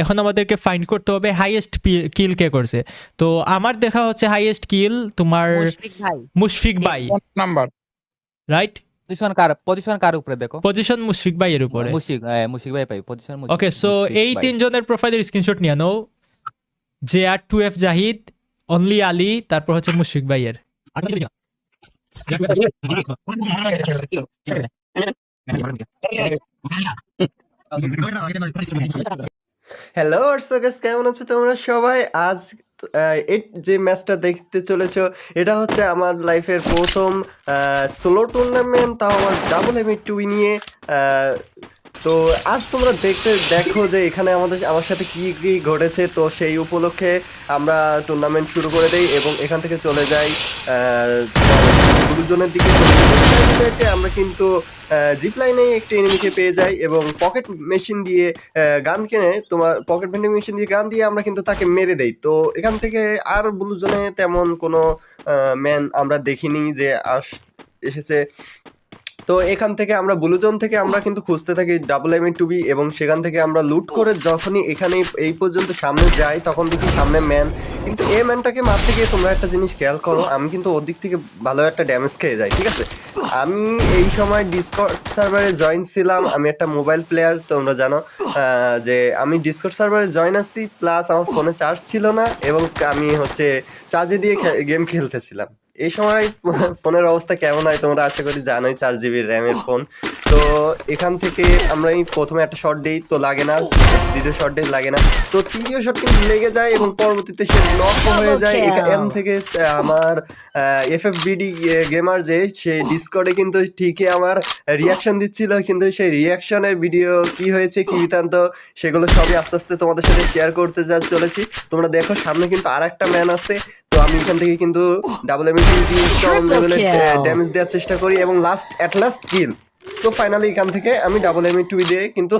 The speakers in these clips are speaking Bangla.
এখন আমাদেরকে ফাইন্ড করতে হবে হাইয়েস্ট কিল কে করছে। তো আমার দেখা হচ্ছে হাইয়েস্ট কিল তোমার মুশফিক ভাই নাম্বার রাইট। পজিশন কার উপরে দেখো? পজিশন মুশফিক ভাইয়ের উপরে। মুশফিক ভাই পাই পজিশন। ওকে, সো এই তিনজনের প্রোফাইলের স্ক্রিনশট নিয়ে নাও। JR2F জাহিদ, অনলি আলী, তারপর হচ্ছে মুশফিক ভাইয়ের। হ্যালো গাইস, কেমন আছো তোমরা সবাই? আজ এই যে ম্যাচটা দেখতে চলেছো, এটা হচ্ছে আমার লাইফের প্রথম সোলো টুর্নামেন্ট, তাও আমার ডাবল M2 নিয়ে। তো আজ তোমরা দেখো যে এখানে আমার সাথে কি কি ঘটেছে। তো সেই উপলক্ষে আমরা টুর্নামেন্ট শুরু করে দেই এবং এখান থেকে চলে যাই দুজনের দিকে। আমরা কিন্তু জিপ লাইনে একটি এনিমিকে পেয়ে যাই এবং পকেট মেশিন দিয়ে গান কিনে, তোমার পকেট ভেন্ডিং মেশিন দিয়ে গান দিয়ে আমরা কিন্তু তাকে মেরে দেই। তো এখান থেকে আর ব্লু জোনে তেমন কোনো ম্যান আমরা দেখিনি যে এসেছে। তো এখান থেকে আমরা ব্লু জোন থেকে আমরা কিন্তু খুঁজতে থাকি ডাবল M2B এবং সেখান থেকে আমরা লুট করে যখনই এখানে এই পর্যন্ত সামনে যাই তখন দেখি সামনে ম্যান। কিন্তু এই ম্যানটাকে মারতে গিয়ে তোমরা একটা জিনিস খেয়াল করো, আমি কিন্তু ওর দিক থেকে ভালো একটা ড্যামেজ খেয়ে যাই। ঠিক আছে, আমি এই সময় ডিসকর্ড সার্ভারে জয়েন ছিলাম। আমি একটা মোবাইল প্লেয়ার, তোমরা জানো যে আমি ডিসকর্ড সার্ভারে জয়েন আসছি, প্লাস আমার ফোনে চার্জ ছিল না এবং আমি হচ্ছে চার্জে দিয়ে গেম খেলতেছিলাম। এই সময় ফোনের অবস্থা কেমন হয় তোমরা আশা করি জানোই, 4GB র্যামের ফোন। তো এখান থেকে আমরা প্রথমে একটা শট দিই, তো লাগে না, দ্বিতীয় শট দিই লাগে না, তো তৃতীয় শট কিন্তু লেগে যায় এবং পরবর্তীতে সে নক হয়ে যায়। এখান থেকে আমার FFBD গেমার যে সে ডিসকর্ডে কিন্তু ঠিকই আমার রিয়াকশন দিচ্ছিল, কিন্তু সেই রিয়াকশনের ভিডিও কি হয়েছে কি বৃত্তান্ত সেগুলো সবই আস্তে আস্তে তোমাদের সাথে শেয়ার করতে চলেছি। তোমরা দেখো সামনে কিন্তু আর একটা ম্যান আছে। তো আমি এখান থেকে কিন্তু ডাবল M2 দিয়ে স্ট্রং লেভেলের ড্যামেজ দেওয়ার চেষ্টা করি এবং লাস্ট কিল। তো ফাইনালি এখান থেকে আমি ডাবল M2 দিয়ে কিন্তু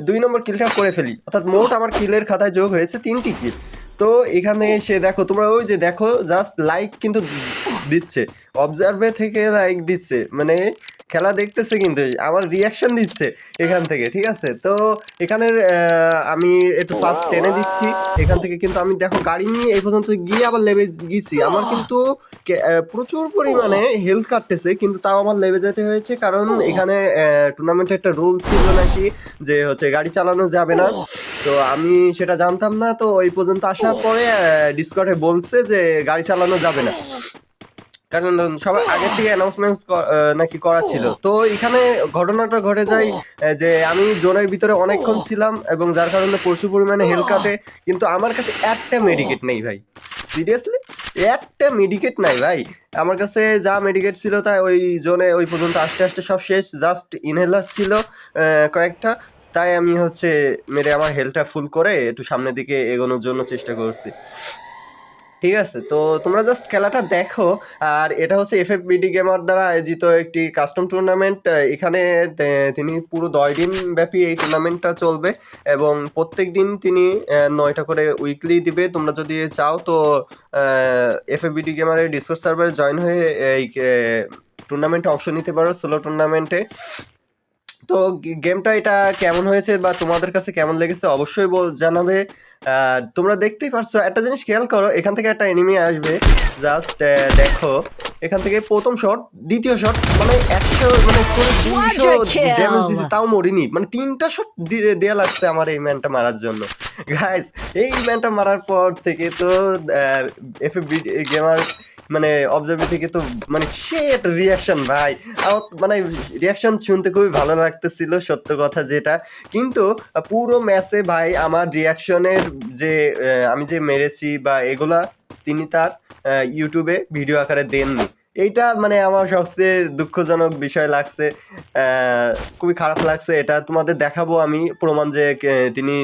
দুই নম্বর কিলটা করে ফেলি, অর্থাৎ মোট আমার কিলের খাতায় যোগ হয়েছে 3টি কিল। তো এখানে এসে দেখো তোমরা, ওই যে দেখো জাস্ট লাইক কিন্তু দিচ্ছে, অবজার্ভে থেকে লাইক দিচ্ছে, মানে খেলা দেখতেছে কিন্তু আমার রিয়াকশন দিচ্ছে এখান থেকে। ঠিক আছে, তো এখানের আমি একটু ফাস্ট টেনে দিচ্ছি এখান থেকে, কিন্তু আমি দেখো গাড়ি নিয়ে এই পর্যন্ত গিয়ে আবার লেবে গেছি। আমার কিন্তু প্রচুর পরিমাণে হেলথ কাটতেছে, কিন্তু তাও আমার লেবে যেতে হয়েছে, কারণ এখানে টুর্নামেন্টে একটা রুল ছিল নাকি যে হচ্ছে গাড়ি চালানো যাবে না। তো আমি সেটা জানতাম না, তো ওই পর্যন্ত আসার পরে ডিসকর্ডে বলছে যে গাড়ি চালানো যাবে না, কারণ সবার আগের থেকে অ্যানাউন্সমেন্ট নাকি করা ছিল। তো এখানে ঘটনাটা ঘটে যায় যে আমি জোনের ভিতরে অনেকক্ষণ ছিলাম এবং যার কারণে প্রচুর পরিমাণে হেলথ কাটে, কিন্তু আমার কাছে একটা মেডিকেট নেই ভাই, সিরিয়াসলি একটা মেডিকেট নাই ভাই। আমার কাছে যা মেডিকেট ছিল তাই ওই জোনে ওই পর্যন্ত আস্তে আস্তে সব শেষ, জাস্ট ইনহেলার ছিল কয়েকটা, তাই আমি হচ্ছে মেরে আমার হেলথটা ফুল করে একটু সামনের দিকে এগোনোর জন্য চেষ্টা করছি। ঠিক আছে, তো তোমরা জাস্ট খেলাটা দেখো। আর এটা হচ্ছে FFBD গেমার দ্বারা আয়োজিত একটি কাস্টম টুর্নামেন্ট। এখানে তিনি পুরো 10 দিন ব্যাপী এই টুর্নামেন্টটা চলবে এবং প্রত্যেক দিন তিনি 9টা করে উইকলি দিবে। তোমরা যদি চাও তো FFBD গেমারের ডিসকর্ড সার্ভারে জয়েন হয়ে এই টুর্নামেন্টে অংশ নিতে পারো, সোলো টুর্নামেন্টে। তো গেমটা এটা কেমন হয়েছে বা তোমাদের কাছে কেমন লেগেছে অবশ্যই জানাবে। তোমরা দেখতেই পারছো, একটা জিনিস খেয়াল করো, এখান থেকে একটা এনিমি আসবে, জাস্ট দেখো এখান থেকে প্রথম শট, দ্বিতীয় শট, মানে 100 মানে 200 ড্যামেজ দিছে, তাও মরিনি, মানে 3টা শট দেয়া লাগছে আমার এই ম্যানটা মারার জন্য। গাইস, এই ম্যানটা মারার পর থেকে তো FFBD গেমার মানে অবজার্ভ থেকে তো মানে সে একটা রিয়াকশন ভাই, মানে রিয়াকশন শুনতে খুবই ভালো লাগতেছিল, সত্য কথা যেটা। কিন্তু পুরো ম্যাচে ভাই আমার রিয়াকশনের যে আমি যে মেরেছি বা এগুলা তিনি তার ইউটিউবে ভিডিও আকারে দেননি। এইটা মানে আমার সবচেয়ে দুঃখজনক বিষয় লাগছে, খুবই খারাপ লাগছে। এটা তোমাদের দেখাবো আমি প্রমাণ যে তিনি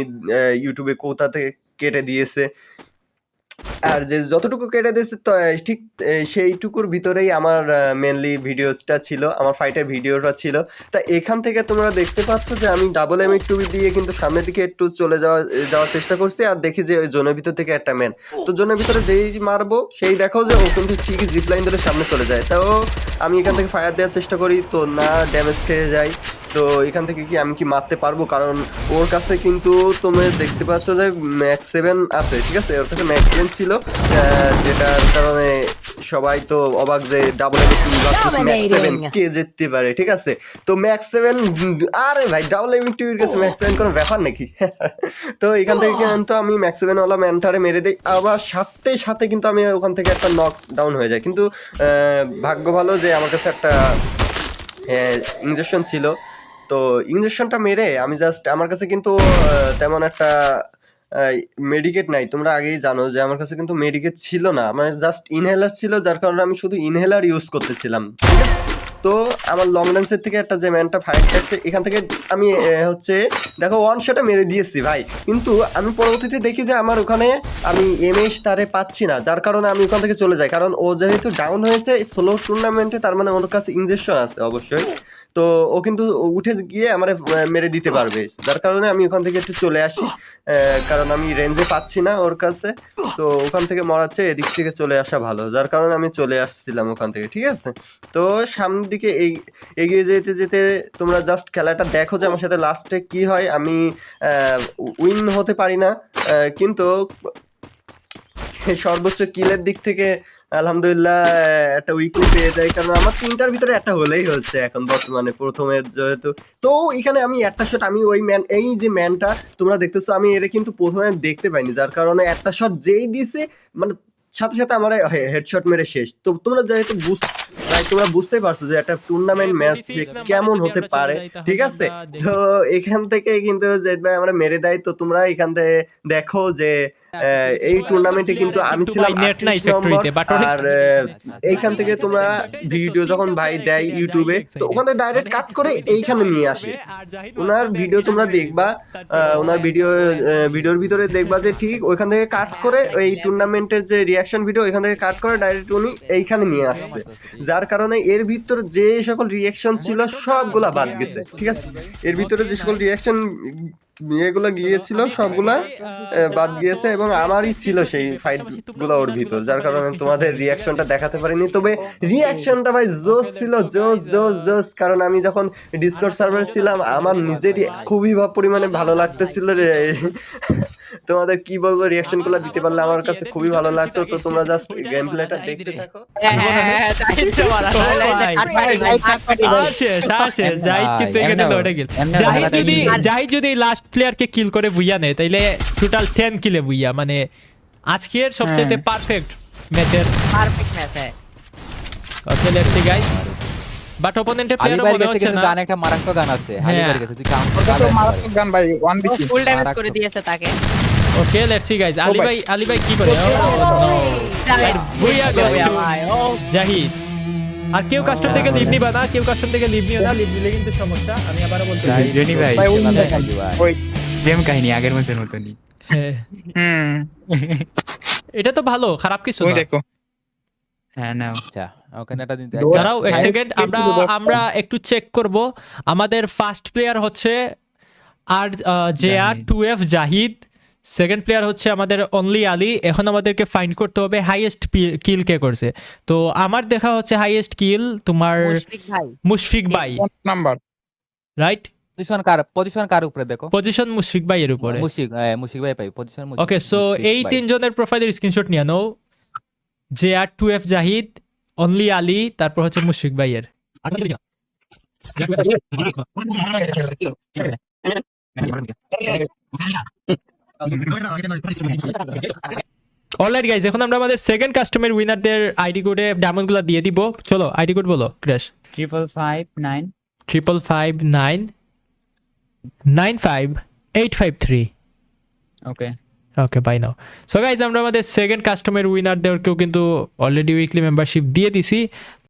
ইউটিউবে কোথা থেকে কেটে দিয়েছে, আর যে যতটুকু কেটে দিয়েছে তো ঠিক সেইটুকুর ভিতরেই আমার মেনলি ভিডিওটা ছিল, আমার ফাইটের ভিডিওটা ছিল। তা এখান থেকে তোমরা দেখতে পাচ্ছ যে আমি ডাবল M2 দিয়ে কিন্তু সামনের দিকে একটু চলে যাওয়ার চেষ্টা করছি, আর দেখি যে ওই জোনের ভিতর থেকে একটা ম্যান, তো জোনের ভিতরে যেই মারবো সেই দেখো যে ও কিন্তু ঠিকই জিপ লাইন ধরে সামনে চলে যায়। তাও আমি এখান থেকে ফায়ার দেওয়ার চেষ্টা করি, তো না, ড্যামেজ খেয়ে যায়। তো এখান থেকে কি আমি কি মারতে পারবো? কারণ ওর কাছে কিন্তু তুমি দেখতে পাচ্ছ যে ম্যাক্স 7 আছে, ঠিক আছে? ওর কাছে ম্যাক্স 7 ছিল, যেটার কারণে সবাই তো অবাক যে ডাবল এম2 ম্যাক্স 7 কে জিততে পারে, ঠিক আছে? তো ম্যাক্স 7, আরে ভাই ডাবল এম2 এর কাছে ম্যাক্স 7 কোনো ব্যাপার নাকি? তো এখান থেকে কিন্তু আমি ম্যাক্স 7 ওয়ালা ম্যানটারে মেরে দেই, আবার সাথে সাথে কিন্তু আমি ওখান থেকে একটা নক ডাউন হয়ে যায়। কিন্তু ভাগ্য ভালো যে আমার কাছে একটা ইঞ্জেকশন ছিল, তো ইঞ্জেকশনটা মেরে আমি জাস্ট, আমার কাছে কিন্তু তেমন একটা মেডিকেট নাই। তোমরা আগেই জানো যে আমার কাছে কিন্তু মেডিকেট ছিল না, আমার জাস্ট ইনহেলার ছিল, যার কারণে আমি শুধু ইনহেলার ইউজ করতেছিলাম, ঠিক আছে? তো আমার লং রেঞ্জের থেকে একটা যে ম্যানটা ফাইট করছে, এখান থেকে আমি হচ্ছে দেখো ওয়ান শটে মেরে দিয়েছি ভাই, কিন্তু আমি পরবর্তীতে দেখি যে আমার ওখানে আমি এমএস তারে পাচ্ছি না, যার কারণে আমি ওখান থেকে চলে যাই। কারণ ও যেহেতু ডাউন হয়েছে সোলো টুর্নামেন্টে, তার মানে ওর কাছে ইনজেকশন আছে অবশ্যই, তো ও কিন্তু উঠে গিয়ে আমার মেরে দিতে পারবে, যার কারণে আমি ওখান থেকে একটু চলে আসি, কারণ আমি রেঞ্জে পাচ্ছি না ওর কাছে। তো ওখান থেকে মরাচ্ছে, এদিক থেকে চলে আসা ভালো, যার কারণে আমি চলে আসছিলাম ওখান থেকে, ঠিক আছে? তো সামনের দিকে এগিয়ে যেতে যেতে তোমরা জাস্ট খেলাটা দেখো যে আমার সাথে লাস্টে কি হয়। আমি উইন হতে পারি না, কিন্তু সর্বোচ্চ কিলের দিক থেকে আলহামদুলিল্লাহ একটা উইকলি পেয়ে যাই, কারণ আমার 3টার ভিতরে একটা হলেই হচ্ছে এখন বর্তমানে প্রথমের যেহেতু। তো এখানে আমি একটা শট, আমি ওই ম্যান, এই যে ম্যানটা তোমরা দেখতেছো, আমি এর কিন্তু প্রথমে দেখতে পাইনি, যার কারণে একটা শট যেই দিছে মানে সাথে সাথে আমার হেডশট মেরে শেষ। তো তোমরা যেহেতু তোমরা বুঝতে পারছো যে একটা টুর্নামেন্ট ম্যাচ কেমন হতে পারে, ঠিক আছে? তো এখান থেকে কিন্তু জেদ ভাই আমরা মেরে দেয়। তো তোমরা এখান থেকে দেখো যে এই টুর্নামেন্টে কিন্তু আমি ছিলাম 38 নম্বর, আর এইখান থেকে তোমরা ভিডিও যখন ভাই দেয় ইউটিউবে, তো ওখানে ডাইরেক্ট কাট করে এইখানে নিয়ে আসে। ওনার ভিডিও তোমরা দেখবা, ওনার ভিডিওর ভিতরে দেখবা যে ঠিক ওইখান থেকে কাট করে এই টুর্নামেন্টের যে রিয়াকশন ভিডিও, এখান থেকে কাট করে ডাইরেক্ট উনি এইখানে নিয়ে আসছে, যার কারণে এর ভিতর যে সকল রিয়াকশন ছিল সবগুলা বাদ গেছে, ঠিক আছে? এর ভিতরে যে সকল রিয়াকশন এগুলো গিয়েছিল সবগুলা বাদ গিয়েছে, এবং আমারই ছিল সেই ফাইট গুলো ওর ভিতর, যার কারণে তোমাদের রিয়াকশনটা দেখাতে পারিনি। তবে রিয়াকশনটা ভাই জোস ছিল, জোস জোস জোস। কারণ আমি যখন ডিসকর্ড সার্ভার ছিলাম, আমার নিজেরই খুবই পরিমাণে ভালো লাগতেছিল রে। তোমাদের কি বলবো, রিয়াকশন গুলো দিতে পারলে আমার কাছে খুবই ভালো লাগতো। তো তোমরা জাস্ট গেম প্লেটা দেখতে থাকো। জাহিদ যদি লাস্ট প্লেয়ারকে কিল করে বুইয়া নেয়, তাইলে টোটাল 10 কিলে বুইয়া, মানে আজকের সবচেয়ে পারফেক্ট ম্যাচের okay let's see guys. But অপোনেন্টের প্লেয়ারও মনে হচ্ছে না, গান একটা মারাত্মক গান আছে আলিবার কাছে, তুই কাউন্ট ওর কাছে মারাত্মক গান ভাই, 1 ফুল ড্যামেজ করে দিয়েছে তাকে। ওকে লেটস সি গাইস। আলী ভাই কি করে? বুইয়া জাহিদ। আর কেউ কাস্টম থেকে লিভ নিবা না, কেউ কাস্টম থেকে লিভ নিও না, লিভ নিলে কিন্তু সমস্যা। আমি আবারও বলতে চাই জনি ভাই ভাই উইন দেখাই ওই সেম কাহিনী আগের মতনই। এটা তো ভালো, খারাপ কিছু ওই না। দেখো হ্যাঁ নাও আচ্ছা ওখানে এটা দিতে দাঁড়াও এক সেকেন্ড, আমরা একটু চেক করব। আমাদের ফার্স্ট প্লেয়ার হচ্ছে আর JR 2F Zahid, second player হচ্ছে আমাদের অনলি আলী। এখন আমাদেরকে ফাইন্ড করতে হবে হাইয়েস্ট কিল কে করছে। তো আমার দেখা হচ্ছে হাইয়েস্ট কিল তোমার মুশফিক ভাই, নাম্বার রাইট? পজিশন কার উপরে দেখো, পজিশন মুশফিক ভাইয়ের উপরে। মুশিক ভাই পাই পজিশন। ওকে, সো এই তিনজনের প্রোফাইলের স্ক্রিনশট নিয়ে নাও। JR 2F Zahid, only Ali, তারপর হচ্ছে মুশফিক ভাইয়ের। অলরাইট গাইস, এখন আমরা আমাদের সেকেন্ড কাস্টমার উইনারদের আইডি কোডে ডায়মন্ডগুলো দিয়ে দিব। চলো আইডি কোড বলো ক্র্যাশ। 5559 555 95853। ওকে ওকে বাই নাও। সো গাইজ, আমরা আমাদের সেকেন্ড কাস্টমার উইনারদেরকেও কিন্তু অলরেডি উইকলি মেম্বারশিপ দিয়ে দিছি।